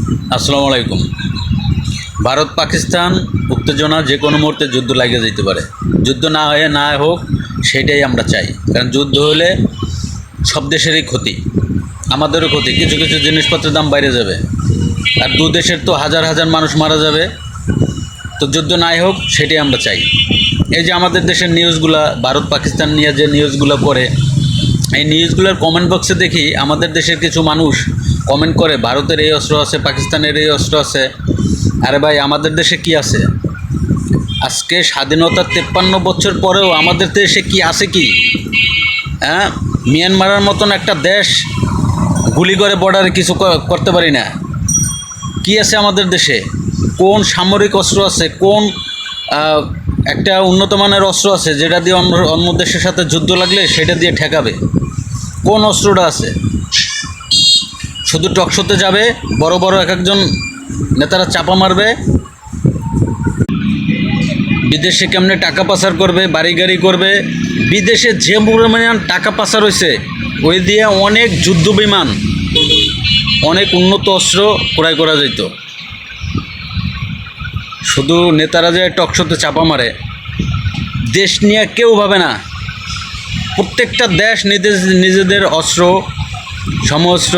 আসসালামু আলাইকুম। ভারত পাকিস্তান উত্তেজনা যে কোনো মুহূর্তে যুদ্ধ লাগিয়ে যেতে পারে। যুদ্ধ না হোক সেটাই আমরা চাই, কারণ যুদ্ধ হলে সব দেশেরই ক্ষতি, আমাদেরও ক্ষতি। কিছু কিছু জিনিসপত্রের দাম বাইরে যাবে, আর দু দেশের তো হাজার হাজার মানুষ মারা যাবে। তো যুদ্ধ নাই হোক সেটাই আমরা চাই। এই যে আমাদের দেশের নিউজগুলা, ভারত পাকিস্তান নিয়ে যে নিউজগুলো করে, এই নিউজগুলোর কমেন্ট বক্সে দেখি আমাদের দেশের কিছু মানুষ কমেন্ট করে ভারতের এই অস্ত্র আছে, পাকিস্তানের এই অস্ত্র আছে। আরে ভাই, আমাদের দেশে কি আছে? আজকে স্বাধীনতার 53 বছর পরেও আমাদের দেশে কি আছে? কি হ্যাঁ, মিয়ানমারের মতন একটা দেশ গুলি করে বর্ডারে কিছু করতে পারি না। কি আছে আমাদের দেশে? কোন সামরিক অস্ত্র আছে? কোন একটা উন্নত মানের অস্ত্র আছে যেটা দিয়ে অন্য দেশের সাথে যুদ্ধ লাগলে সেটা দিয়ে ঠেকাবে? কোন অস্ত্রটা আছে? শুধু টকশোতে যাবে, বড় বড় এক একজন নেতারা চাপা মারবে, বিদেশে কেমনে টাকা পাচার করবে, বাড়ি গাড়ি করবে। বিদেশে যে পরিমাণ টাকা পাচার হয়েছে, ওই দিয়ে অনেক যুদ্ধ বিমান, অনেক উন্নত অস্ত্র ক্রয় করা যেত। শুধু নেতারা যে টকশোতে চাপা মারে, দেশ নিয়ে কেউ ভাবে না। প্রত্যেকটা দেশ নিজেদের অস্ত্র, সমস্ত্র,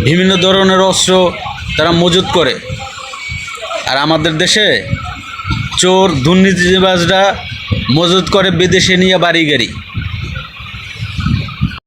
বিভিন্ন ধরনের অস্ত্র তারা মজুত করে। আর আমাদের দেশে চোর দুর্নীতিবাজরা মজুত করে বিদেশে নিয়ে বাড়ি গাড়ি।